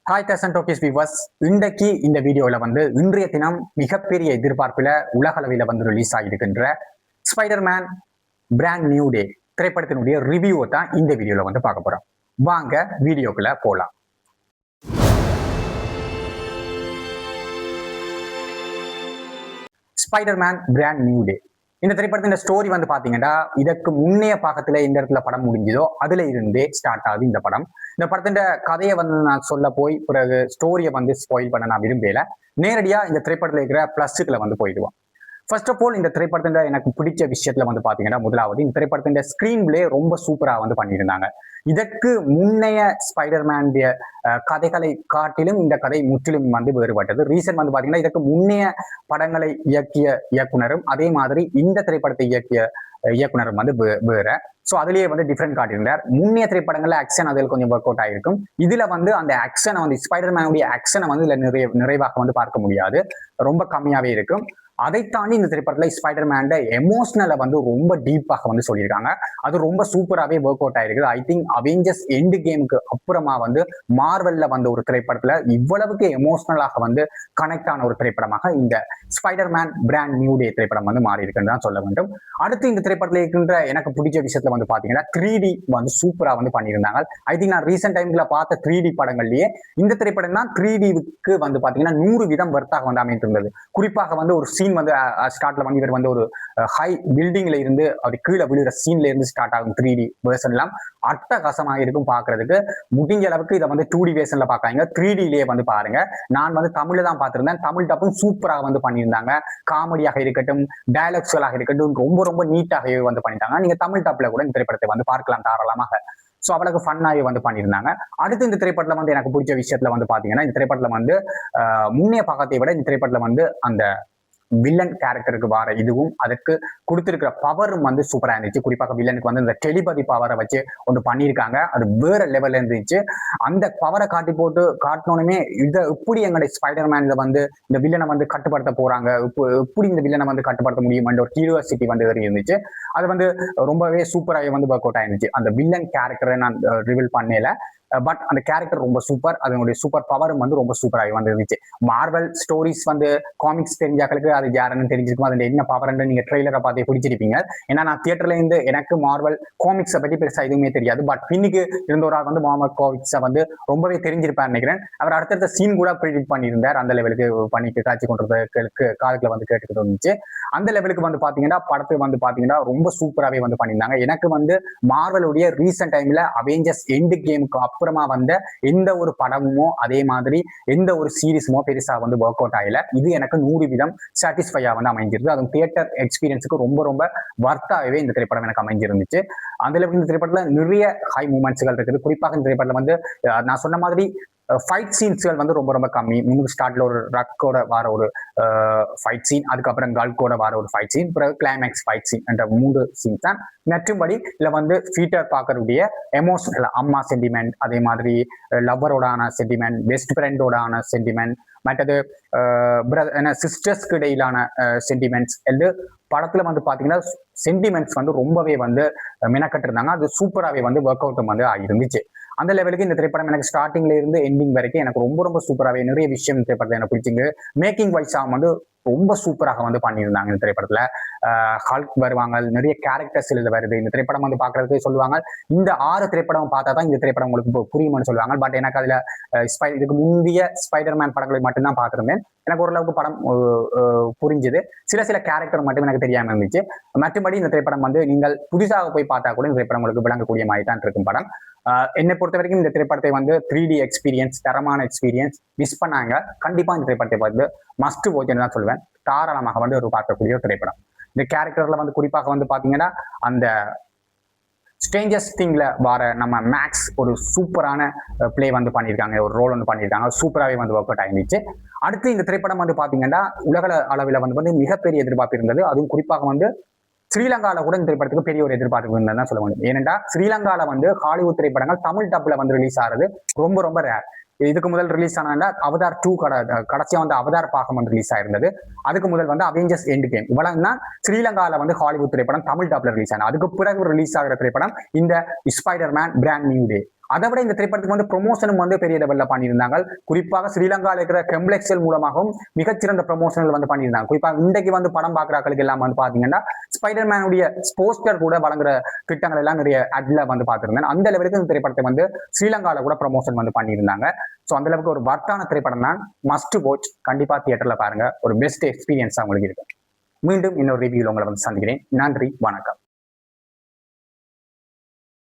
Hi dozen டோக்கிஸ் viewers. இன்றைக்கு இந்த வீடியோவில் இன்றைய தினம் மிகப்பெரிய எதிர்பார்ப்பில் உலகளவில் release ஆகியிருக்கின்ற Spiderman brand new day திரைப்படத்தினுடைய ரிவ்யூவை தான் இந்த வீடியோவில் பார்க்க போகிறோம். வாங்க வீடியோக்குள்ள போகலாம். ஸ்பைடர்மேன் பிராண்ட் நியூ டே இந்த திரைப்படத்தின் ஸ்டோரி பாத்தீங்கன்னா இதற்கு முன்னைய பாகத்துல எந்த இடத்துல படம் முடிஞ்சதோ அதுல இருந்தே ஸ்டார்ட் ஆகுது இந்த படம். இந்த படத்தின் கதையை நான் சொல்ல போய் பிறகு ஸ்டோரியை ஸ்பாயில் பண்ண நான் விரும்பல. நேரடியா இந்த திரைப்படத்துல இருக்கிற பிளஸ்க்குள்ள போயிடுவோம். ஃபர்ஸ்ட் ஆஃப் ஆல் இந்த திரைப்படத்தின் எனக்கு பிடிச்ச விஷயத்துல பாத்தீங்கன்னா முதலாவது இந்த திரைப்படத்தின் ஸ்கிரீன் பிளே ரொம்ப சூப்பரா பண்ணியிருந்தாங்க. இதற்கு முன்னைய ஸ்பைடர்மேன் கதைகளை காட்டிலும் இந்த கதை முற்றிலும் வேறுபட்டது. ரீசன் பாத்தீங்கன்னா இதற்கு முன்னைய படங்களை இயக்கிய இயக்குனரும் அதே மாதிரி இந்த திரைப்படத்தை இயக்கிய இயக்குனரும் வேற. ஸோ அதுலேயே டிஃப்ரெண்ட் காட்டியிருந்தார். முன்னைய திரைப்படங்கள்ல ஆக்ஷன் அதில் கொஞ்சம் ஒர்க் அவுட் ஆயிருக்கும். இதுல அந்த ஆக்ஷனை ஸ்பைடர்மேனுடைய ஆக்ஷனை இதுல நிறைவாக பார்க்க முடியாது, ரொம்ப கம்மியாவே இருக்கும். அதை தாண்டி இந்த திரைப்படத்துல ஸ்பைடர்மேன் எமோஷனலை ரொம்ப டீப்பாக சொல்லியிருக்காங்க. அது ரொம்ப சூப்பராகவே ஒர்க் அவுட் ஆயிருக்குது. ஐ திங்க் அவெஞ்சர்ஸ் எண்டு கேமுக்கு அப்புறமா மார்வெல்ல ஒரு திரைப்படத்துல இவ்வளவுக்கு எமோஷனலாக கனெக்ட் ஆன ஒரு திரைப்படமாக இந்த ஸ்பைடர்மேன் பிராண்ட் நியூ டே திரைப்படம் மாறி இருக்குன்னு தான் சொல்ல வேண்டும். அடுத்து இந்த திரைப்படத்துல இருக்கின்ற எனக்கு பிடிச்ச விஷயத்துல பாத்தீங்கன்னா 3D சூப்பரா பண்ணியிருந்தாங்க. ஐ திங்க் நான் ரீசெண்ட் டைம்ல பார்த்த 3D படங்கள்லயே இந்த திரைப்படம் தான் 3Dக்கு பாத்தீங்கன்னா 100 வீதம் வர்த்தாக அமைந்திருந்தது. குறிப்பாக ஒரு சீன் ஸ்டார்ட்ல இவர் ஒரு ஹை பில்டிங்ல இருந்து அவர் கீழே விழுகிற சீன்ல இருந்து ஸ்டார்ட் ஆகும் 3D வேர்ஷன் எல்லாம் அட்டகாசமாக இருக்கும் பாக்குறதுக்கு. முடிஞ்ச அளவுக்கு இதை 2D வேர்ஷன்ல பாக்காங்க, 3Dலயே பாருங்க. நான் தமிழ்ல தான் பார்த்திருந்தேன். தமிழ் டப்பும் சூப்பராக பண்ணியிருந்தாங்க. காமெடியாக இருக்கட்டும், டயலாக்ஸ்களாக இருக்கட்டும், ரொம்ப ரொம்ப நீட்டாகவே பண்ணிட்டாங்க. நீங்க தமிழ் டப்ல கூட இந்த திரைப்படத்தை பார்க்கலாம் தாராளமாக. ஸோ அவளுக்கு ஃபன்னாகவே பண்ணியிருந்தாங்க. அடுத்து இந்த திரைப்படத்துல எனக்கு பிடிச்ச விஷயத்துல பாத்தீங்கன்னா இந்த திரைப்படத்துல முன்னைய பாகத்தை விட இந்த திரைப்படத்துல அந்த வில்லன் கேரக்டருக்கு வர இதுவும் அதுக்கு கொடுத்திருக்கிற பவரும் சூப்பரா இருந்துச்சு. குறிப்பாக வில்லனுக்கு இந்த டெலிபதி பவரை வச்சு ஒன்று பண்ணியிருக்காங்க. அது வேற லெவல்ல இருந்துச்சு. அந்த பவரை காட்டி போட்டு காட்டணுமே இதை எப்படி எங்களுடைய ஸ்பைடர்மேன் இதை இந்த வில்லனை கட்டுப்படுத்த போறாங்க, எப்படி இந்த வில்லனை கட்டுப்படுத்த முடியும் ஒரு கியூரியாசிட்டி இருந்துச்சு. அது ரொம்பவே சூப்பராகவே ஒர்க் அவுட் ஆயிருந்துச்சு. அந்த வில்லன் கேரக்டரை நான் ரிவீல் பண்ணல, பட் அந்த கேரக்டர் ரொம்ப சூப்பர். அதனுடைய சூப்பர் பவரும் ரொம்ப சூப்பராக இருந்துச்சு. மார்வல் ஸ்டோரிஸ் காமிக்ஸ் தெரிஞ்சாக்களுக்கு அது யாருன்னு தெரிஞ்சிருக்கும், அது என்ன பவர்ன்னு நீங்க ட்ரெய்லரை பார்த்து பிடிச்சிருப்பீங்க. ஏன்னா நான் தியேட்டர்ல இருந்து எனக்கு மார்வல் காமிக்ஸை பற்றி பெருசா எதுவுமே தெரியாது. பட் பின்னுக்கு இருந்த ஒரு ஆள் மார்வல் காமிக்ஸை ரொம்பவே தெரிஞ்சிருப்பார் நினைக்கிறேன். அவர் அடுத்தடுத்த சீன் கூட ப்ரிடிக்ட் பண்ணியிருந்தார். அந்த லெவலுக்கு பண்ணிட்டு காட்சி கொண்டதுக்கு காதுக்குள்ள கேட்டுக்கிட்டு இருந்துச்சு. அந்த லெவலுக்கு பாத்தீங்கன்னா படத்தை பாத்தீங்கன்னா ரொம்ப சூப்பராகவே பண்ணியிருந்தாங்க. எனக்கு மார்வலுடைய ரீசெண்ட் டைம்ல அவெஞ்சர்ஸ் எண்டு கேமுக்கு அப்புறமா எந்த ஒரு படமுமோ அதே மாதிரி எந்த ஒரு சீரீஸுமோ பெருசா ஒர்க் அவுட் ஆகல. இது எனக்கு 100% சாட்டிஸ்ஃபையா அமைஞ்சிருக்கு. அதுவும் தியேட்டர் எக்ஸ்பீரியன்ஸுக்கு ரொம்ப ரொம்ப வர்த்தாகவே இந்த திரைப்படம் எனக்கு அமைஞ்சிருந்துச்சு. அந்த இந்த திரைப்படத்துல நிறைய ஹை மூமெண்ட்ஸ்கள் இருக்குது. குறிப்பாக இந்த திரைப்படத்துல நான் சொன்ன மாதிரி ஃபைட் சீன்ஸ்கள் ரொம்ப ரொம்ப கம்மி. முன்னுக்கு ஸ்டார்ட்ல ஒரு ரக்கோட வர ஒரு ஃபைட் சீன், அதுக்கப்புறம் கல்கோட வர ஒரு ஃபைட் சீன், பிறகு கிளைமேக்ஸ் ஃபைட் சீன் என்ற 3 சீன் தான். மற்றும்படி இதுல ஃபீட்டர் பார்க்கக்கூடிய எமோஷனல் அம்மா சென்டிமெண்ட், அதே மாதிரி லவ்வரோடான சென்டிமெண்ட், பெஸ்ட் ஃப்ரெண்டோடான சென்டிமெண்ட், மற்றது சிஸ்டர்ஸ்க்கு இடையிலான சென்டிமெண்ட்ஸ் என்று படத்துல பாத்தீங்கன்னா சென்டிமெண்ட்ஸ் ரொம்பவே மெனக்கட்டு இருந்தாங்க. அது சூப்பராகவே ஒர்க் அவுட் ஆகிருந்துச்சு. அந்த லெவலுக்கு இந்த திரைப்படம் எனக்கு ஸ்டார்டிங்ல இருந்து எண்டிங் வரைக்கும் எனக்கு ரொம்ப ரொம்ப சூப்பராகவே நிறைய விஷயம் இந்த திரைப்படத்தை எனக்கு பிடிச்சிங்க. மேக்கிங் வைஸா ரொம்ப சூப்பராக பண்ணியிருந்தாங்க. இந்த திரைப்படத்துல ஹல்க் வருவாங்க, நிறைய கேரக்டர்ஸ் இதுல வருது. இந்த திரைப்படம் பாக்குறதுக்கு சொல்லுவாங்க இந்த 6 திரைப்படம் பார்த்தா தான் இந்த திரைப்படம் உங்களுக்கு புரியும்னு சொல்லுவாங்க. பட் எனக்கு அதுல இதுக்கு முந்தைய ஸ்பைடர்மேன் படங்களை மட்டும்தான் பார்த்திருந்தேன். எனக்கு ஓரளவுக்கு படம் புரிஞ்சுது. சில கேரக்டர் மட்டும் எனக்கு தெரியாம இருந்துச்சு. மற்றபடி இந்த திரைப்படம் நீங்கள் புதுசாக போய் பார்த்தா கூட இந்த திரைப்படம் உங்களுக்கு விளங்கக்கூடிய மாதிரி தான் இருக்கும் படம். என்னை பொறுத்த வரைக்கும் இந்த திரைப்படத்தை 3D எக்ஸ்பீரியன்ஸ், தரமான எக்ஸ்பீரியன்ஸ் மிஸ் பண்ணாங்க. கண்டிப்பா இந்த திரைப்படத்தை மஸ்ட் வாட்ச்னு தான் சொல்லுவேன். தாராளமாக ஒரு பார்க்கக்கூடிய ஒரு திரைப்படம். இந்த கேரக்டர்ல குறிப்பாக பாத்தீங்கன்னா அந்த ஸ்ட்ரேஞ்சர்ஸ் திங்ல வர நம்ம மேக்ஸ் ஒரு சூப்பரான பிளே பண்ணியிருக்காங்க, ஒரு ரோல் பண்ணியிருக்காங்க. சூப்பராகவே ஒர்க் அவுட் ஆயிருந்துச்சு. அடுத்து இந்த திரைப்படம் பாத்தீங்கன்னா உலக அளவில் மிகப்பெரிய எதிர்பார்ப்பு இருந்தது. அதுவும் குறிப்பாக ஸ்ரீலங்கால கூட இந்த திரைப்படத்துக்கு பெரிய ஒரு எதிர்பார்ப்பு இருந்ததுதான் சொல்ல முடியும். ஏனென்றா ஸ்ரீலங்கால ஹாலிவுட் திரைப்படங்கள் தமிழ் டப்ல ரிலீஸ் ஆகிறது ரொம்ப ரொம்ப ரேர். இதுக்கு முதல் ரிலீஸ் ஆனா அவதார் 2 கடைசியா அவதார் பாகம் ரிலீஸ் ஆயிருந்தது. அதுக்கு முதல் அவெஞ்சர்ஸ் எண்டு கேம். இவ்வளவுனா ஸ்ரீலங்கால ஹாலிவுட் திரைப்படம் தமிழ் டாப்ல ரிலீஸ் ஆனா. அதுக்கு பிறகு ரிலீஸ் ஆகிற திரைப்படம் இந்த ஸ்பைடர்மேன் பிராண்ட் நியூ டே. அதை விட இந்த திரைப்படத்துக்கு வந்து ப்ரொமோஷனும் வந்து பெரிய லெவல்ல பண்ணியிருந்தாங்க. குறிப்பாக ஸ்ரீலங்காவில் இருக்கிற கெம்ப்ளெக்ஸல் மூலமாகவும் மிகச்சிறந்த ப்ரொமோஷன்கள் வந்து பண்ணியிருந்தாங்க. குறிப்பாக இன்றைக்கு வந்து படம் பார்க்குறாக்களுக்கு எல்லாம் வந்து பாத்தீங்கன்னா ஸ்பைடர்மேனுடைய போஸ்டர் கூட வழங்குற திட்டங்கள் எல்லாம் நிறைய அட்ல வந்து பார்த்திருந்தேன். அந்த லெவலுக்கு இந்த திரைப்படத்தை வந்து ஸ்ரீலங்காவில் கூட ப்ரொமோஷன் வந்து பண்ணியிருந்தாங்க. ஸோ அந்த அளவுக்கு ஒரு வர்த்தான திரைப்படம் தான், மஸ்ட் வாட்ச். கண்டிப்பா தியேட்டர்ல பாருங்க, ஒரு பெஸ்ட் எக்ஸ்பீரியன்ஸா உங்களுக்கு இருக்கும். மீண்டும் இன்னொரு ரிவ்யூல உங்களை வந்து சந்திக்கிறேன். நன்றி, வணக்கம்.